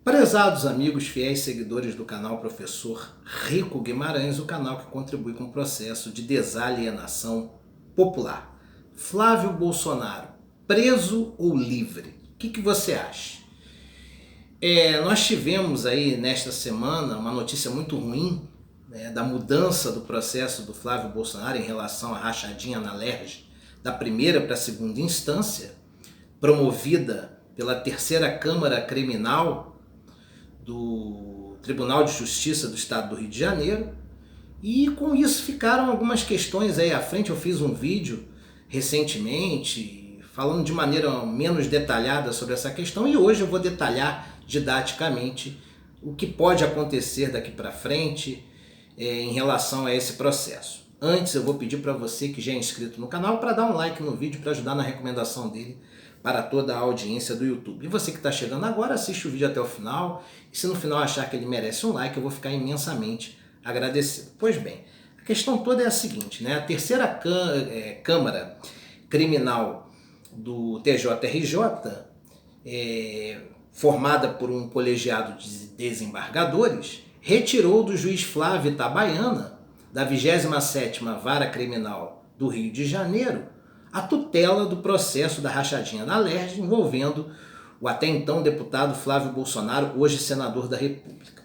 Prezados amigos, fiéis seguidores do canal Professor Rico Guimarães, o canal que contribui com o processo de desalienação popular. Flávio Bolsonaro, preso ou livre? O que você acha? Nós tivemos aí nesta semana uma notícia muito ruim, da mudança do processo do Flávio Bolsonaro em relação à rachadinha na LERJ, da primeira para a segunda instância, promovida pela terceira Câmara Criminal do Tribunal de Justiça do Estado do Rio de Janeiro, e com isso ficaram algumas questões aí à frente. Eu fiz um vídeo recentemente falando de maneira menos detalhada sobre essa questão, e hoje eu vou detalhar didaticamente o que pode acontecer daqui para frente em relação a esse processo. Antes eu vou pedir para você que já é inscrito no canal para dar um like no vídeo para ajudar na recomendação dele para toda a audiência do YouTube. E você que está chegando agora, assiste o vídeo até o final, e se no final achar que ele merece um like, eu vou ficar imensamente agradecido. Pois bem, a questão toda é a seguinte, a terceira Câmara Criminal do TJRJ, formada por um colegiado de desembargadores, retirou do juiz Flávio Itabaiana, da 27ª Vara Criminal do Rio de Janeiro, a tutela do processo da rachadinha da LERJ envolvendo o até então deputado Flávio Bolsonaro, hoje senador da República.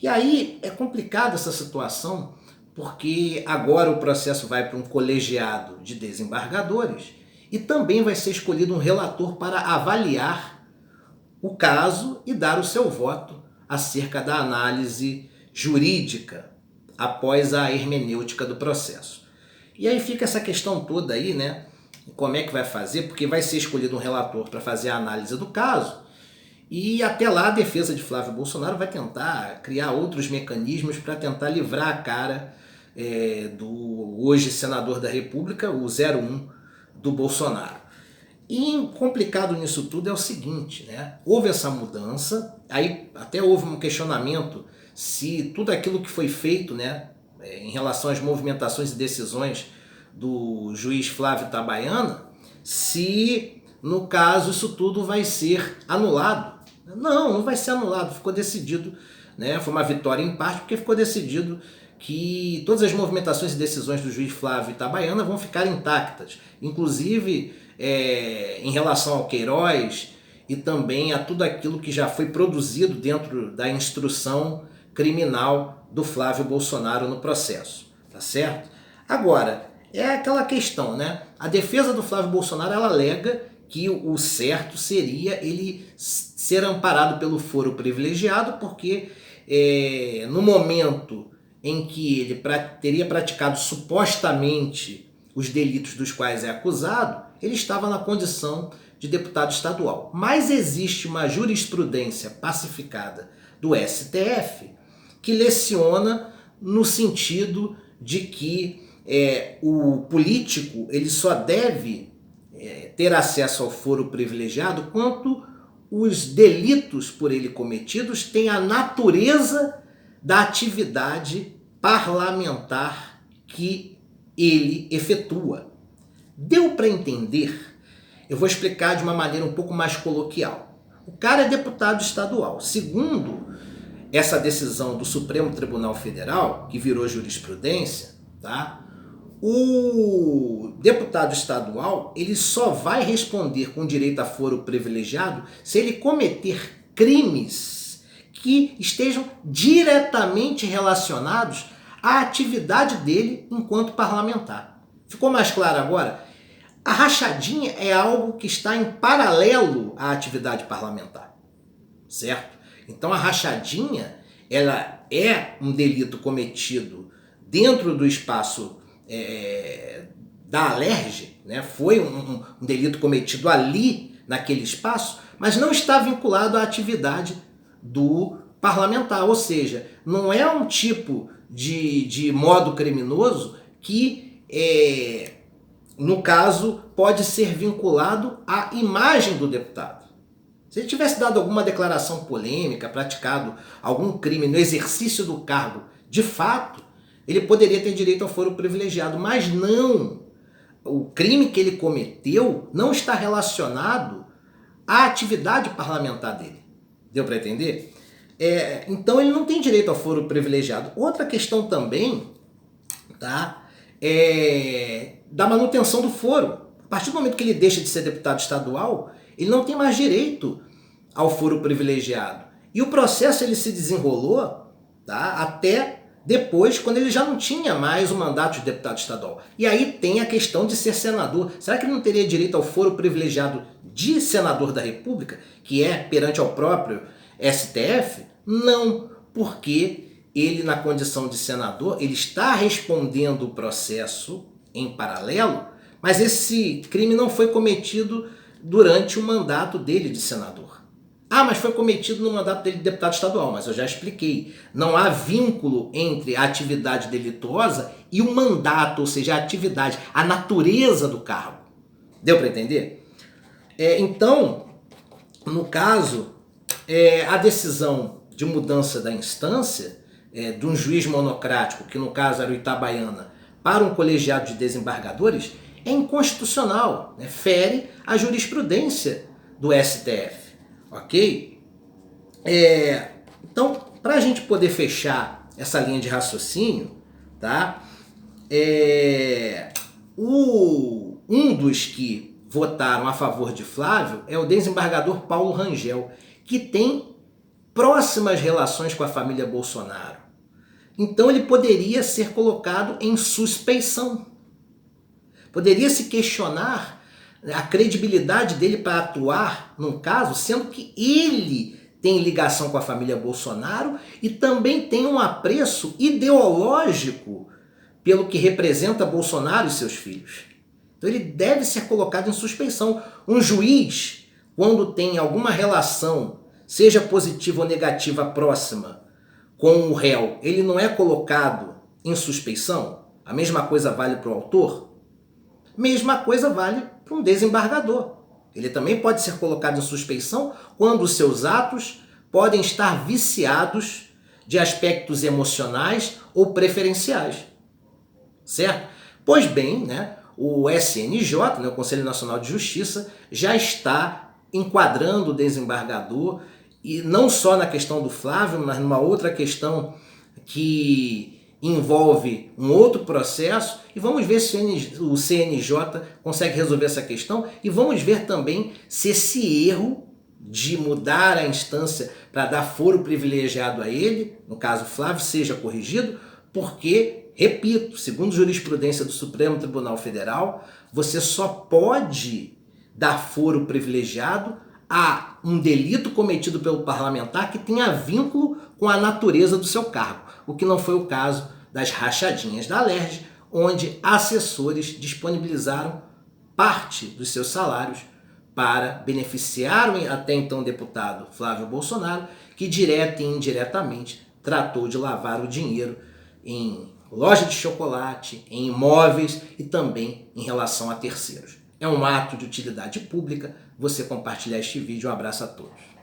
E aí é complicada essa situação, porque agora o processo vai para um colegiado de desembargadores e também vai ser escolhido um relator para avaliar o caso e dar o seu voto acerca da análise jurídica após a hermenêutica do processo. E aí fica essa questão toda aí, como é que vai fazer, porque vai ser escolhido um relator para fazer a análise do caso, e até lá a defesa de Flávio Bolsonaro vai tentar criar outros mecanismos para tentar livrar a cara do hoje senador da República, o 01 do Bolsonaro. E complicado nisso tudo é o seguinte, houve essa mudança, aí até houve um questionamento se tudo aquilo que foi feito, em relação às movimentações e decisões do juiz Flávio Itabaiana, se no caso isso tudo vai ser anulado. Não vai ser anulado, ficou decidido, foi uma vitória em parte, porque ficou decidido que todas as movimentações e decisões do juiz Flávio Itabaiana vão ficar intactas, inclusive em relação ao Queiroz e também a tudo aquilo que já foi produzido dentro da instrução criminal do Flávio Bolsonaro no processo, tá certo? Agora, é aquela questão, A defesa do Flávio Bolsonaro, ela alega que o certo seria ele ser amparado pelo foro privilegiado, porque no momento em que ele teria praticado supostamente os delitos dos quais é acusado, ele estava na condição de deputado estadual. Mas existe uma jurisprudência pacificada do STF que leciona no sentido de que o político ele só deve ter acesso ao foro privilegiado quanto os delitos por ele cometidos têm a natureza da atividade parlamentar que ele efetua. Deu para entender? Eu vou explicar de uma maneira um pouco mais coloquial. O cara é deputado estadual. Segundo essa decisão do Supremo Tribunal Federal, que virou jurisprudência, o deputado estadual ele só vai responder com direito a foro privilegiado se ele cometer crimes que estejam diretamente relacionados à atividade dele enquanto parlamentar. Ficou mais claro agora? A rachadinha é algo que está em paralelo à atividade parlamentar, certo? Então a rachadinha ela é um delito cometido dentro do espaço da LERJ, foi um delito cometido ali naquele espaço, mas não está vinculado à atividade do parlamentar, ou seja, não é um tipo de modo criminoso que no caso pode ser vinculado à imagem do deputado. Se ele tivesse dado alguma declaração polêmica, praticado algum crime no exercício do cargo, de fato, ele poderia ter direito ao foro privilegiado, mas não. O crime que ele cometeu não está relacionado à atividade parlamentar dele. Deu para entender? Então ele não tem direito ao foro privilegiado. Outra questão também, tá? Da manutenção do foro. A partir do momento que ele deixa de ser deputado estadual, ele não tem mais direito ao foro privilegiado. E o processo ele se desenrolou, tá? Até depois, quando ele já não tinha mais o mandato de deputado estadual. E aí tem a questão de ser senador. Será que ele não teria direito ao foro privilegiado de senador da República, que é perante ao próprio STF? Não, porque ele, na condição de senador, ele está respondendo o processo em paralelo, mas esse crime não foi cometido durante o mandato dele de senador. Mas foi cometido no mandato dele de deputado estadual, mas eu já expliquei. Não há vínculo entre a atividade delituosa e o mandato, ou seja, a atividade, a natureza do cargo. Deu para entender? Então, no caso, a decisão de mudança da instância de um juiz monocrático, que no caso era o Itabaiana, para um colegiado de desembargadores, é inconstitucional, né? Fere a jurisprudência do STF. Ok? Então, para a gente poder fechar essa linha de raciocínio, tá? Um dos que votaram a favor de Flávio é o desembargador Paulo Rangel, que tem próximas relações com a família Bolsonaro. Então ele poderia ser colocado em suspeição. Poderia se questionar a credibilidade dele para atuar num caso, sendo que ele tem ligação com a família Bolsonaro e também tem um apreço ideológico pelo que representa Bolsonaro e seus filhos. Então ele deve ser colocado em suspeição. Um juiz, quando tem alguma relação, seja positiva ou negativa próxima, com o réu, ele não é colocado em suspeição? A mesma coisa vale para o autor? Mesma coisa vale para um desembargador. Ele também pode ser colocado em suspeição quando os seus atos podem estar viciados de aspectos emocionais ou preferenciais. Certo? Pois bem, né, o SNJ, né, o Conselho Nacional de Justiça, já está enquadrando o desembargador, e não só na questão do Flávio, mas numa outra questão que envolve um outro processo, e vamos ver se o CNJ consegue resolver essa questão, e vamos ver também se esse erro de mudar a instância para dar foro privilegiado a ele, no caso Flávio, seja corrigido, porque, repito, segundo jurisprudência do Supremo Tribunal Federal, você só pode dar foro privilegiado a um delito cometido pelo parlamentar que tenha vínculo com a natureza do seu cargo, o que não foi o caso das rachadinhas da Alerj, onde assessores disponibilizaram parte dos seus salários para beneficiar o até então deputado Flávio Bolsonaro, que direta e indiretamente tratou de lavar o dinheiro em loja de chocolate, em imóveis e também em relação a terceiros. É um ato de utilidade pública você compartilhar este vídeo. Um abraço a todos.